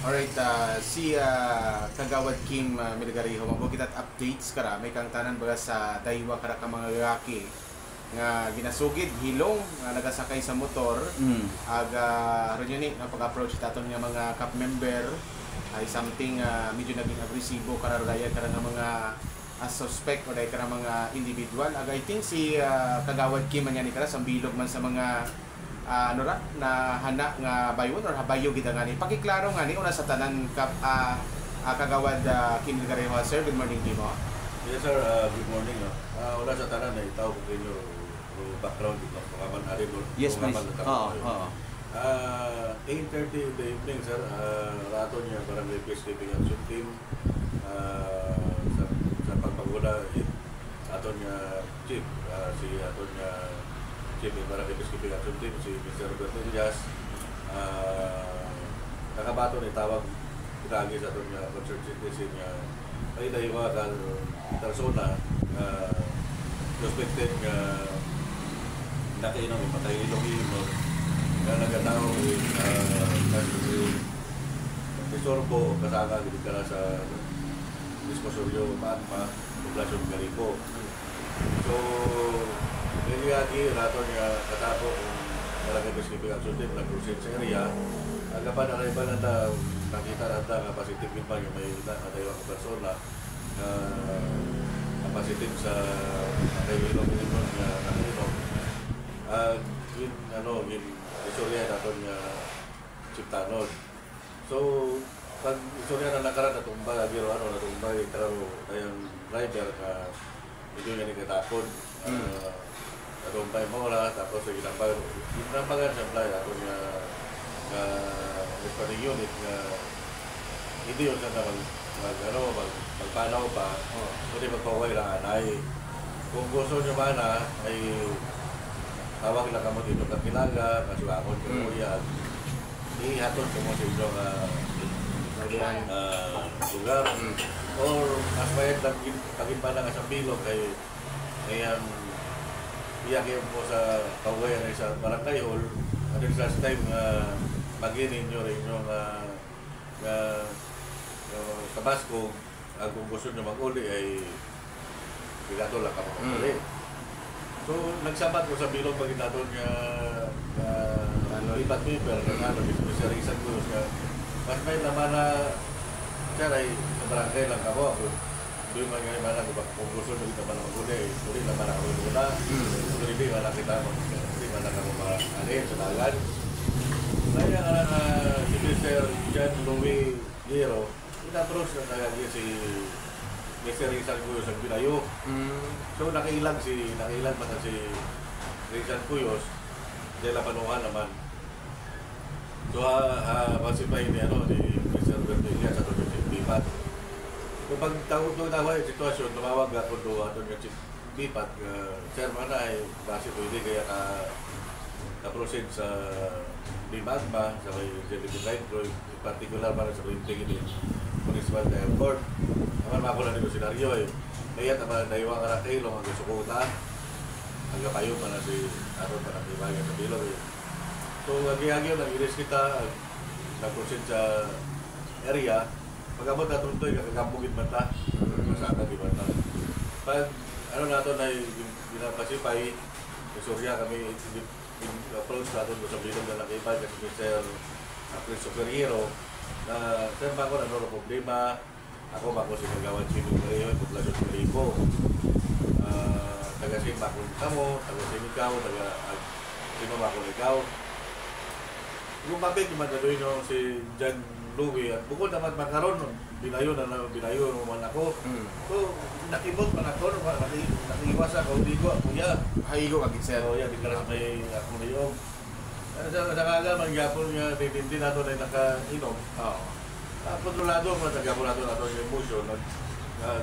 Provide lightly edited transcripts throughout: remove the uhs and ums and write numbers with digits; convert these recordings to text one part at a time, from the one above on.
Alright, si Kagawad Kim Milgariho, magbukitat updates kara, may kang tanan baga sa daywa kara ka mga lalaki nga ginasugid, hilong, nga nagasakay sa motor, aga rin yun nga pag-approach taton nga mga cup member, ay something medyo naging agresibo kara raya kara nga mga suspect o dahil kara mga individual. Aga I think si Kagawad Kim man yan kara, sambilog man sa mga ano ra na hana nga bayon or habayo gid nga ni pakiklaro nga ni una sa tanan Kagawad Kim Milgariho. Sir, good morning Kim. Yes sir, good morning. Una sa tanan ay tawag ko inyo background dito mga manari mo. Yes please. 8:30 in the evening sir, rato niya barangay peacekeeping action team sa pagpagula aton niya chief si aton niya Chief Barangay Peacekeeping Action Team, si Mr. Roberto Diaz, nakabato ni tawag pinagi sa itong concerned citizen niya ay daywa ka persona suspected nga nakainom patay ilong na nagatao disorbo kasama gid ka sa disposoryo Magma Poblasyon Garipo. So niliyagi raton nga katapo ang Barangay Peacekeeping Action Team nag-proceed sa area. Agapan na rin ba na nakita natin nga positive pa yung may nataywa ko persona na positive sa nakainom nga nakainom. Yung isorya natin nga Chiptanod. So, pag isorya na nakaran natumba, natumba yung driver ka medyo nga nagkatapon. Narumpay mo wala, tapos ginambagan siya play ako niya recording unit nga hindi yun siya na magpanaw pa, kundi magpaway lang anay. Kung gusto nyo mana ay tawag lang kamo dito kakilaga, kasulamon ko mo yan, ihatod ko mo sa inyo lugar, or mas mayat lang pagin nga sa bilog ay ngayon iyakin mo sa kawayan ay sa barangay hall at sa time maginin nyo rin yung Tabasco kung gusto nyo mag-uli ay bigato lang ka mag-uli. So nagsabat ko sa bilog pag natin lipat paper na specialisan ko mas may naman na siya ay sa barangay lang ako doon man ngayon man kung gusto nyo kita man mag-uli tuloy naman ako muna tuloy di man kita hindi man ako ma-alin sa dagan. Kaya nga si Mr. John Louis Giro ina-approach na nagagin si Mr. Rizal Cuyos ang Binayo. So nakailang pa na si Rizal Cuyos dahil panuhan naman. So masipay ni Mr. Roberto Diaz sa Bipat. Kapag tawag yung sitwasyon, tumawag ako doon ato nga Bipat, sir mana ay base pwede kaya na-proceed sa Magma, sa may Jellyfish Line Crew, in particular para sa printing ini Municipal Airport. Naman ako na nito senaryo kaya naman naiwang ka na kailong ang sukuta, ang kapayo pa na si ato pa na tibayan sa bilog So, agi-agyo, nag-iris kita, nag-proceed sa area. Pag-abot na tuntoy, kakagambugin man ta. Masaka di ba ta. Pag nato na ginapasipay, isurya kami approach natin sa bilog na nakipay kasi Mr. Christopher Hero na saan ba ako na problema. Ako ba ako si Kagawad Kim Milgariho, Poblasyon Garipo. Taga-sin ba ako kamo, taga-sin ikaw, sino ba ako ikaw. Lumapit yung magadoy nyo si John Louis at bukod naman makaroon binayo naman ako. So nakibot man ako nakiiwas ako hindi ko kuya Hayigo kag sir. So yan bigla may ako na yung sa kaga magyapon nga titindi nato na nakainom. Kontrolado mo tagapon nato yung emotion na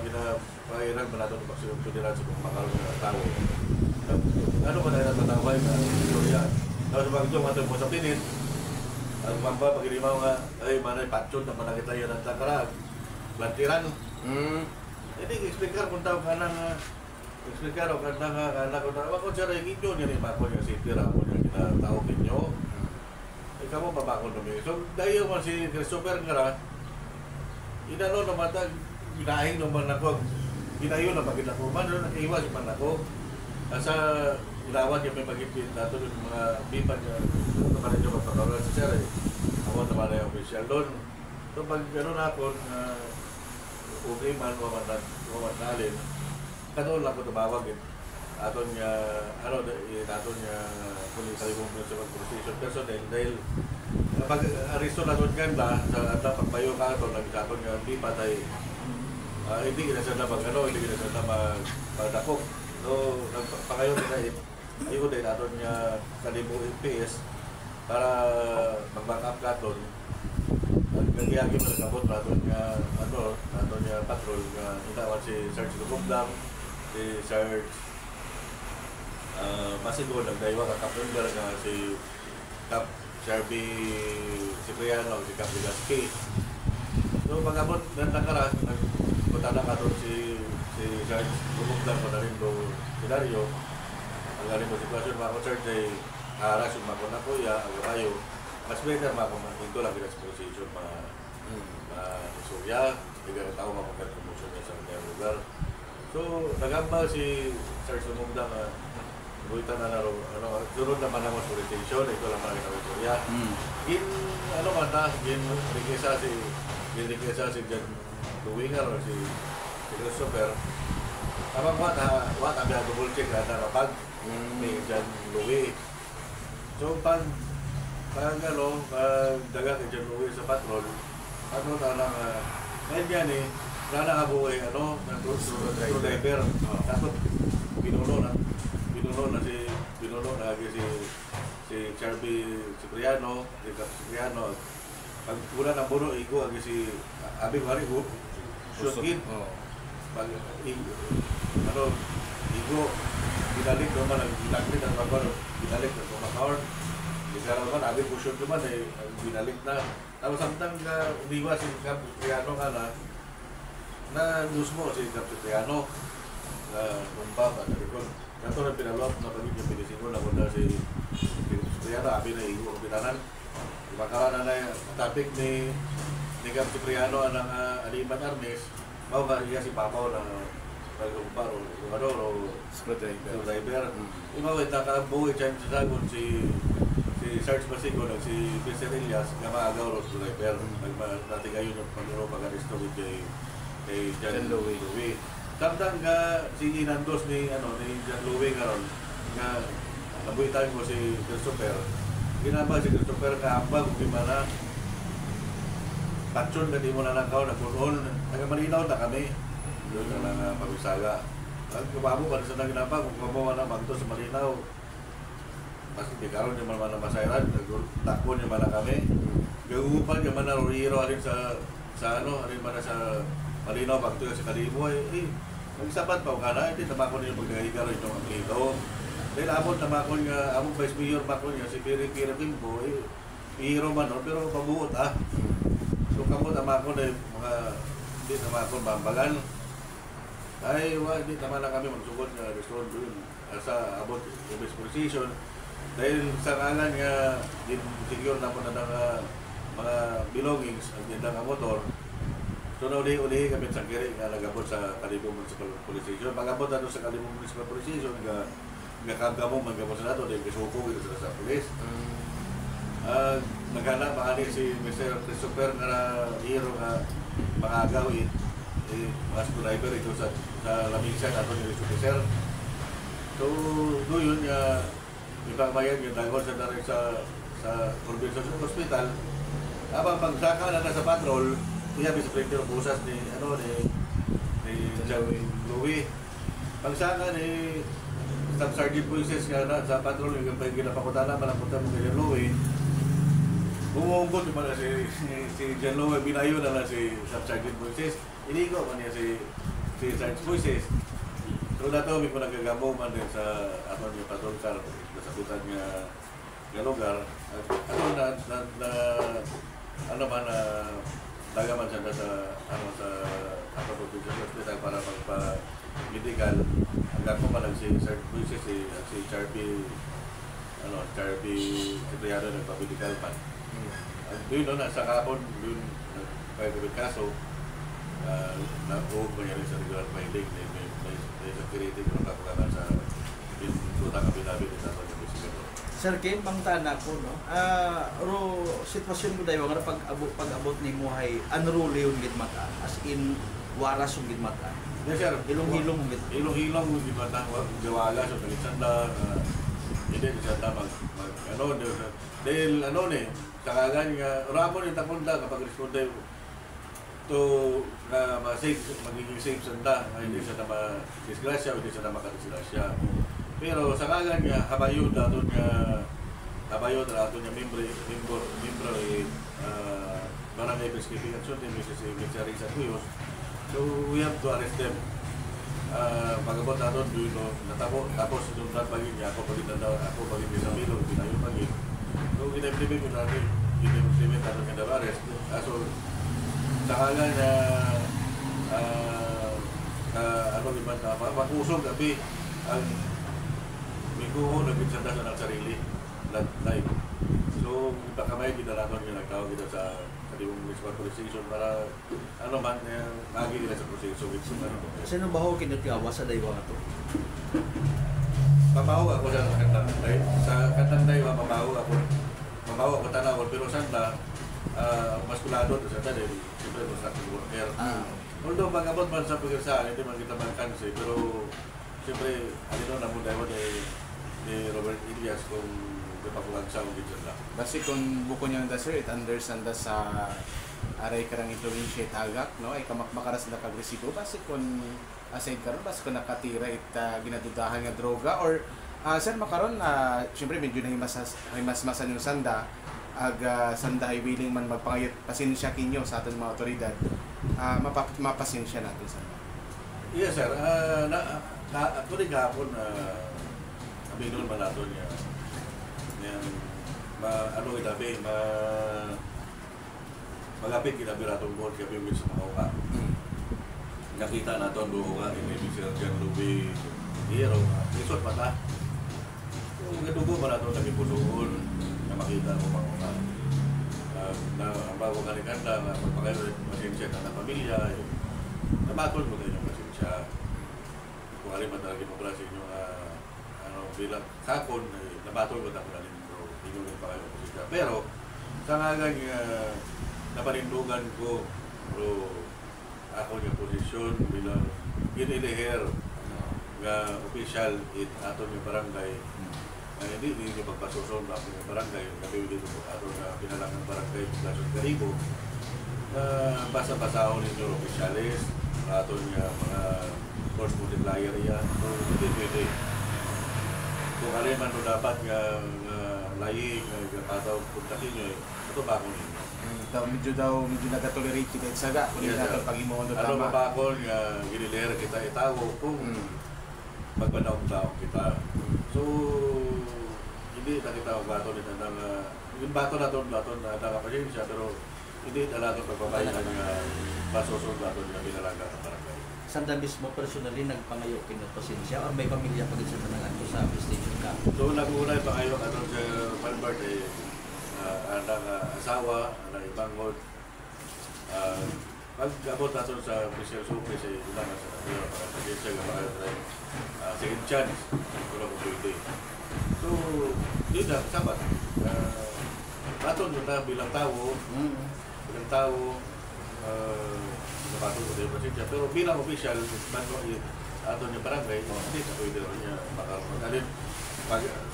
ginapairan man nato ng pagsudiran sa kung makaroon ng tao. Ano ba na natatawag na istorya? Tapos bagyo mato mo sa pinit. Ang mamba pag-ilimaw nga, ay manay patson na manakita yan ang takarag. Plantiran. Hindi, explicar kung tawag ka na explicar o kanda nga anak ko na, wako siya rin inyo, yan yung mako yung city ramo yung kinatawag ninyo. kamo babakon kami. So dayo man si Christopher nga inano naman ta ginahing naman ako. Ginayo na pagid ako man nakaiwas man ako. Asa ilawan yung may pag-ipin nato yung mga bipan nga naman nyo magpakaroon sa sir. Ako naman na yung official doon. So pag gano'n ako okay man mamanalin kanoon lang ko tumawag aton nga ano aton nga kung kalibong principal position personnel dahil pag aristo na doon ganda sa ata pagbayo ka aton nagsaton nga di patay hindi na sila hindi na sila magdakop so nagpangayon nila ayun din aton nga kalibong FPS para mag-back up ka doon nagkagiyagi mo nagkabot naton nga naton nga patrol nga itawan si Sarge Lugumdang si Sarge Masigo nagdaywa ka Kapunggar nga si Cap Sharby Cipriano si Cap Ligaspi so pag-abot nagtakaras nagpunta na ka doon si Sarge Lugumdang pa na rin do senaryo ang galing mo sitwasyon mga ko Sarge ay haras yung mga na kuya ang kayo mas better mga kumantinto lang sa position Surya, hindi tao mapagkat-promotion niya sa kanyang lugar. So, nagamba si Sarge Lugumdang buwitan na naro, sunod naman ang solicitation, ito lang parang kami Surya. Ginrikesa si Jan Luwingar o si Christopher. Tamang kami ang double check na narapag ni Jan Luwi. So, pag daga kay Jan Luwi sa patrol, na lang, ngayon yan wala na kabuhay, true driver. Tapos, pinuno na si Charby Cipriano, si Cap Cipriano. Pag una ng buno, igo, si Abing Hari, shoot in. Pag, igo, binalik naman, ginaglit ang pagkano, binalik ang kumakawar. Isa naman, abing ko shoot naman, binalik na. Tapos samtang umiwa si Cap Cipriano na lose mo si Cap Cipriano na tumpa ka na rikon. Kato na pinalop na pagiging pinisin mo na muna si Cipriano, abi na igo ang binanan. Makaroon na topic ni Cap Cipriano ang Aliman Arnes, mau ba iya si Papaw na pagkumpar o screwdriver. Imaw ita ka buhay siya sa sagon si Sarge Masigo si Vincent Elias nga maagaw ro driver natin kayo ng pagro pag-aristo kay Jan Louie. Samtang si Inandos ni Jan Louie karon nga nabuhitan mo si Christopher. Ginaba si Christopher kaambag kung mana patson na di mo na nakaw na kunon nagamalinaw na kami doon na lang pag-usaga. Ang kumabo pa sa naginaba kung kumawa na magto sa malinaw kasi di karon yung mga masayran, takbo niya man kami. Gagupan niya man na riro alin sa alin man sa malinaw pagtuyo sa Kalibo nagsapat pa kana hindi naman niya pagdagay itong apelyido. Dahil abot naman ko nga among vice mayor pa ko niya si Piri Kimbo hero man pero pabuot So kamot naman ko na mga hindi naman ko bambagan. Hindi naman na kami magsugod nga restaurant doon sa abot yung best position. Dahil sa ngalan nga secure na po na mga belongings ang ganda motor. So nauli-uli kami sa kiri nga nagabot sa Kalibong Municipal Police Station. Pag-abot na sa Kalibong Municipal Police Station nga kagamo magabot sa nato dahil kisuko ito sila sa police. Naghanap maali si Mr. Christopher na hero nga makagaw mga driver ito sa Lamingsan ato ni officer. So doon ibang bayan yung dagon sa direct sa Provincial Hospital. Habang pagsaka na sa patrol, iya sa printer busas ni Jan Louie. Pagsaka ni Staff Sergeant Puises nga sa patrol yung ginapakutana malapunta mo kay Jan Louie. Bumuunggot yung mga si Jan Louie, binayo na si Staff Sergeant Puises. Inigo man niya si Sergeant Puises. So nato may nagagamo man din sa yung patrol car nasabutan nga lugar. Dagaman siya sa hospital para magpa-medical. Hanggang ko man lang si Charby Cipriano nagpa-medical man. Doon no, nasa kapon, doon nagpagawin kaso, na-prove mo niya rin sa regular filing, may security kung kakulangan sa pinutang kapinabi ng tatang investigador. Sir Kim, pangtana ko, no? Ro, sitwasyon mo dayo, nga pag-abot ni mo ay unruly yung gitmata, as in, waras yung gitmata. Yes, sir. Hilong-hilong yung gitmata. Hilong-hilong yung gitmata, gawala sa palinsanda, hindi sanda dahil kakagan nga, rapon yung tapunta kapag responde to na magiging safe sanda, hindi siya na ma-disgrasya, hindi siya na makadisgrasya. Pero sa kagan nga, habayod natin nga membro barangay peacekeeping action team, Mrs. Richard Cuyos. So we have to arrest them. Pagabot natin doon, tapos doon pagin niya, ako pagin sa Milo, pinayo pagin. So ina-implement natin yung arrest. So sa kagan na pag-usog gabi, ang Minggo, nagpinsanda sa ng sarili, live. So, ipakamay, kinalaman yung nagtawag kita sa Kaliwang Municipal Police Station para magi nila sa proseso. Sino ba ho kinutiawa sa daywa nga to? Pamahaw ako sa kantang day. Sa kantang day, pamahaw ako tanawal, pero sanda, maskulado sa sanda din, siyempre, construction worker. Although, pag-abot man sa pag-irsahan, hindi man kita man-cancel, pero siyempre, na mo dahil ni Robert Ilias kung kapakulang sa ulit sila. Basi kung buko niyang da sir, it understand da sa aray karang influensya tagak, no? Ay kamakmakaras na kagresibo. Basi kung aside karon basi kung nakatira it ginadudahan nga droga or sir makaron syempre medyo na himas-masan yung sanda sanda ay willing man magpangayot pasensya kinyo sa aton mga otoridad. Mapasensya natin sanda. Yes sir, actually gahapon aminon man nato niya malapit kinabi natong board kaya yung sa mga uka. Nakita nato ang duho ini Mr. Jan Ruby Hero, resort pa ta. Yung gadugo man nato naging pusoon na makita mo mga uka. Na ang bago kanikanda na magpakayo masensya na pamilya, nabatol mo din yung masensya. Kung alin man talaga mo sa inyo bilang kakon, nabatol ko tapos alin mo inunin pa kayo musika. Pero sa ngagang napanindugan ko ako yung posisyon bilang giniliher nga official aton yung barangay hindi yung pagpasuson na yung barangay gabi dito po aton na pinalangang barangay Lasod Caribo basa-basahon ninyo officialis aton yung mga force multiplier yan so hindi pwede kung alin man dapat nga laying nga pataw puntakin nyo ito ba kung ninyo medyo nagatolerate kita saga kung natin pag-imuhon doon tama. Ano mabakol nga ginilera kita itawo kung magpanaong-taong kita. So, hindi na kita magbato nito yung bato natin nakapasensya pero hindi na natin pagbabayan nga masusod natin nga binalaga ng barangay. Sanda mismo personally nagpangayo kinapasensya or may pamilya pa din sa manangan ko sa station ka? So, nag-una yung pangayo sa Palbart anak asawa, anak ibangod. Pag-abot natin sa official surprise ay ilang sa pag-agensya nga makatry second chance kung ako pwede. So, yun na, sabat. Naton yun na bilang tao, napatong ko tayo pasensya. Pero bilang official, aton yung barangay, hindi na pwede rin niya makaroon.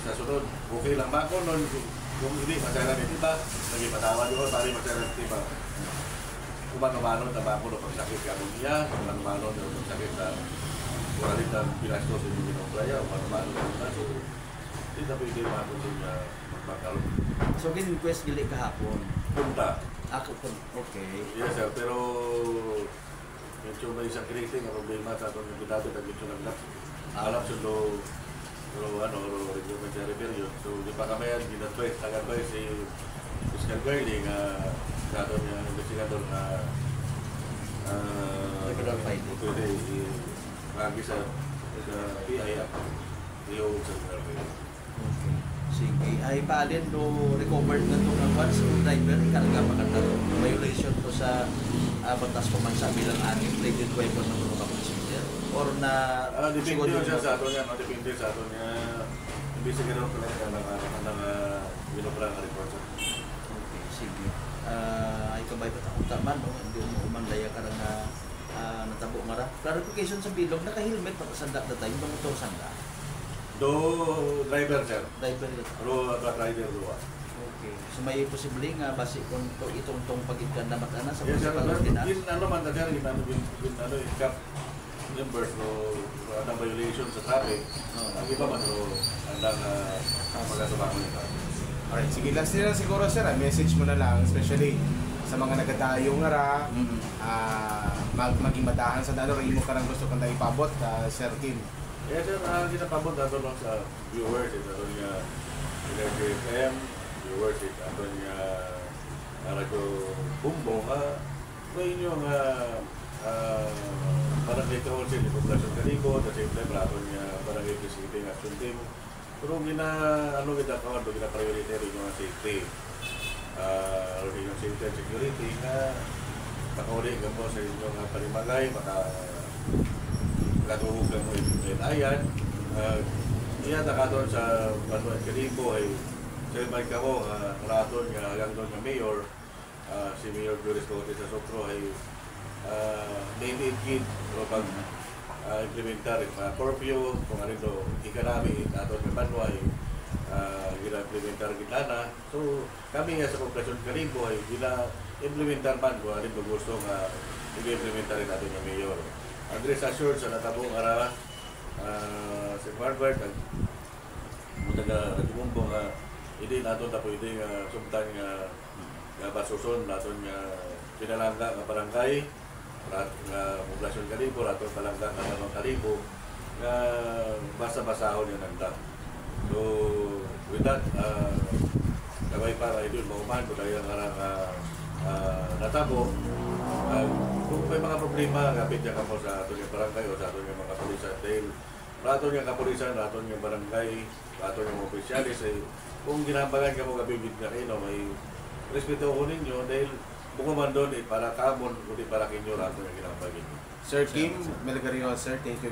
Sa sunod, okay lang ba ako nun? Kung hindi, masaya rin iba, naging matawa doon, pari masaya rin iba. Kumano-mano na ba ako pagsakit ka mo niya, kumano-mano na pagsakit na walit na pinastos sa inyong ginawaya, kumano-mano na so, hindi na pwede matulong niya magpakaroon. So, gin-request gili kahapon? Punta. Ako po, okay. Yes sir, pero medyo may isang kriting ang problema sa atong nagdadapit at medyo naglap. Alam sundo regulatory period. So, di pa kami yan, ginadvice, nag-advise si Fiscal Guardi nga sa ato niya investigador na regular filing. Pwede lagi sa PIA, iyo sa regular filing. Okay. Sige. Ay palin do recovered na to ng once yung driver ikarga pa kanta to. Violation to sa batas pamansa bilang anim plated weapon ng mga passenger or na Depende yun siya sa ato niya, depende sa ato niya. Investigador ko lang ng binobrang report siya. Okay, sige. Ay kabay pa akong taman, no? Hindi mo umandaya ka na natabo nga ra. Clarification sa bilog, naka-helmet pa sa that time, yung motor sanda. Do driver sir. Driver ito. Rider ruwa. Okay. So may posible nga basi kung to itong pagitkan na matana sa Yes sir, municipal ordinance. yun ano man na sir, cap numbers no ang violation sa traffic. Ang iba man no andang magkasabang nito. Alright, sige, last nila siguro sir, message mo na lang, especially sa mga nagadayo nga ra, maging madahan sa dano, rin mo ka nang gusto kang ipabot, Sir Kim. Yes sir, kinapabot nato lang sa viewers, ito niya Energy FM, viewers, ito niya Radyo Bumbo, may inyong Barangay Council, Populasyon Calico, at same time, rato niya Barangay Visiting Action Team. Pero kita kawan, kita priority yung safety. Yung safety and security na makauli ka mo sa inyong panimagay, makatuhog ka mo yung ayan. Iya nakaton sa Banuan Calico ay sa may kamo, raton nga hanggang doon nga mayor, si Mayor Flores Cote sa Sopro ay name kid o pag implementar mga curfew kung ano ito ikanami ato ng Banway gina-implementar gitana. So kami nga sa Populasyon Calico ay gina-implementar man kung ano ito gusto nga i-implementar rin natin ng mayor. Address assured sa natabong ara si Harvard at mutaga nagumbo nga hindi nato na pwede nga sumtan nga basuson nato nga pinalangga nga barangay nga Populasyon Calico, raton palangga nga namang Calico nga basa-basahon yung nagdang. So, with that, kabay para idol, mauman ko dahil ang harang natabo. Kung may mga problema, kapit niya kamo sa aton yung barangay o sa aton yung mga kapulisan. Dahil raton yung kapulisan, raton yung barangay, raton yung opisyalis, kung ginambagan ka mo kapibig na kayo, may respeto ko ninyo dahil bunga man doon para kamon, kundi para kinyo rato yung ginambagin. Sir Kim Melgario, sir, thank you.